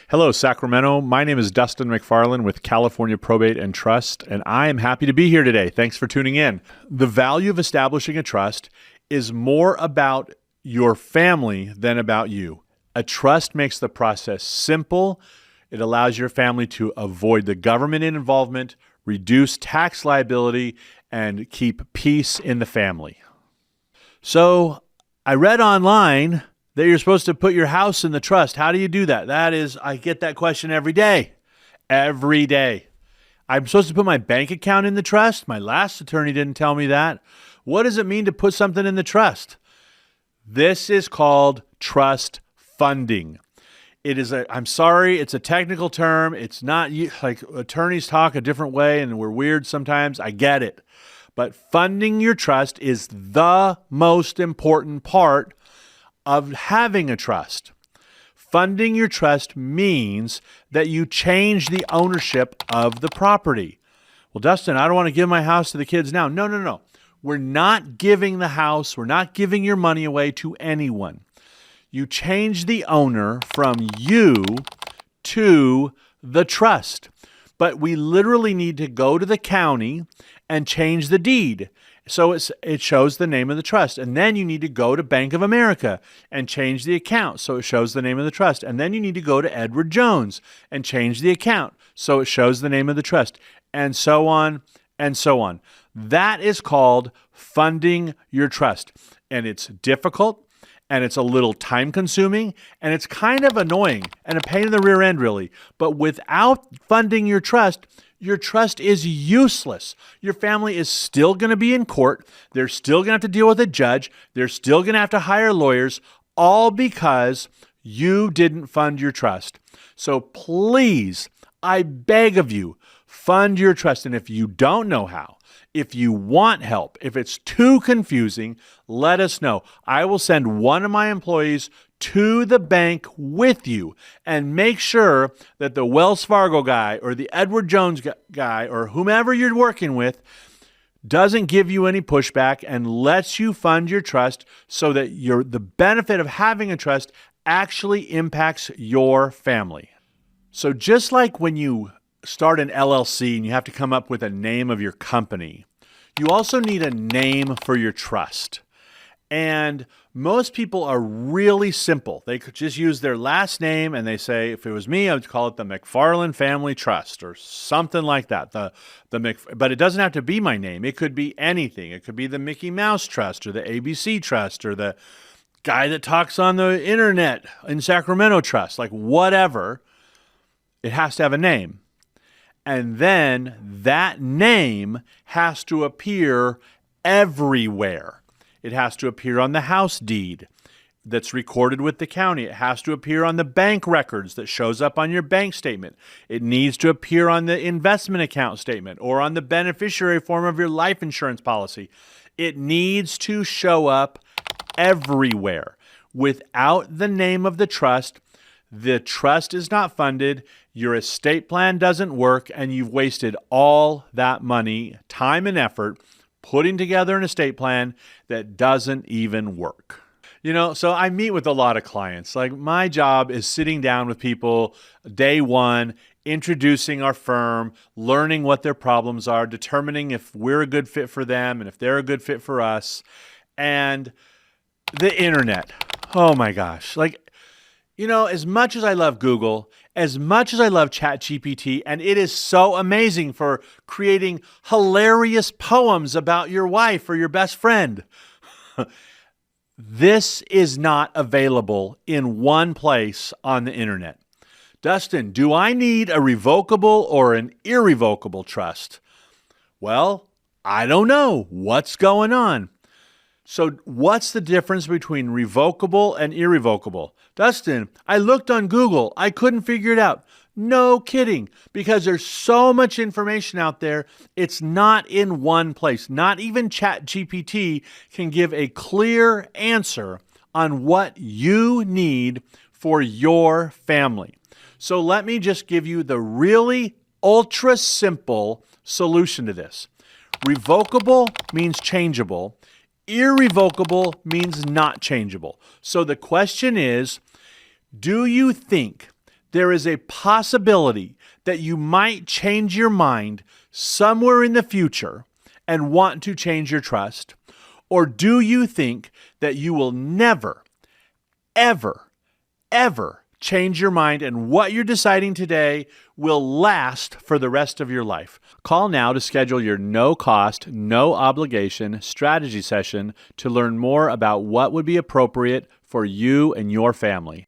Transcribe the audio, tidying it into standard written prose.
Hello, Sacramento. My name is Dustin McFarland with California Probate and Trust, and I am happy to be here today. Thanks for tuning in. The value of establishing a trust is more about your family than about you. A trust makes the process simple. It allows your family to avoid the government involvement, reduce tax liability, and keep peace in the family. So I read online that you're supposed to put your house in the trust. How do you do that? I get that question every day. Every day. I'm supposed to put my bank account in the trust? My last attorney didn't tell me that. What does it mean to put something in the trust? This is called trust funding. I'm sorry, it's a technical term. It's not like attorneys talk a different way and we're weird sometimes. I get it. But funding your trust is the most important part of having a trust. Funding your trust means that you change the ownership of the property. Well, Dustin, I don't want to give my house to the kids now. No. We're not giving the house. We're not giving your money away to anyone. You change the owner from you to the trust. But we literally need to go to the county and change the deed. So it shows the name of the trust. And then you need to go to Bank of America and change the account. So it shows the name of the trust. And then you need to go to Edward Jones and change the account. So it shows the name of the trust. And so on and so on. That is called funding your trust. And it's difficult. And it's a little time consuming. And it's kind of annoying and a pain in the rear end, really. But without funding your trust is useless. Your family is still going to be in court. They're still going to have to deal with a judge. They're still going to have to hire lawyers, all because you didn't fund your trust. So please, I beg of you, fund your trust. And if you don't know how, if you want help, if it's too confusing, let us know. I will send one of my employees to the bank with you and make sure that the Wells Fargo guy or the Edward Jones guy or whomever you're working with doesn't give you any pushback and lets you fund your trust so that the benefit of having a trust actually impacts your family. So just like when you start an LLC and you have to come up with a name of your company, you also need a name for your trust. And most people are really simple. They could just use their last name and they say, if it was me, I would call it the McFarland Family Trust or something like that. But it doesn't have to be my name. It could be anything. It could be the Mickey Mouse Trust or the ABC Trust or the guy that talks on the internet in Sacramento Trust, like whatever. It has to have a name. And then that name has to appear everywhere. It has to appear on the house deed that's recorded with the county. It has to appear on the bank records that shows up on your bank statement. It needs to appear on the investment account statement or on the beneficiary form of your life insurance policy. It needs to show up everywhere. Without the name of the trust is not funded, your estate plan doesn't work, and you've wasted all that money, time, and effort putting together an estate plan that doesn't even work. So I meet with a lot of clients. Like my job is sitting down with people day one, introducing our firm, learning what their problems are, determining if we're a good fit for them and if they're a good fit for us. And the internet. Oh my gosh. As much as I love Google, as much as I love ChatGPT, and it is so amazing for creating hilarious poems about your wife or your best friend, this is not available in one place on the internet. Dustin, do I need a revocable or an irrevocable trust? Well, I don't know. What's going on? So what's the difference between revocable and irrevocable? Dustin, I looked on Google. I couldn't figure it out. No kidding, because there's so much information out there. It's not in one place. Not even ChatGPT can give a clear answer on what you need for your family. So let me just give you the really ultra simple solution to this. Revocable means changeable. Irrevocable means not changeable. So the question is, do you think there is a possibility that you might change your mind somewhere in the future and want to change your trust? Or do you think that you will never, ever, ever change your mind and what you're deciding today will last for the rest of your life? Call now to schedule your no-cost, no-obligation strategy session to learn more about what would be appropriate for you and your family.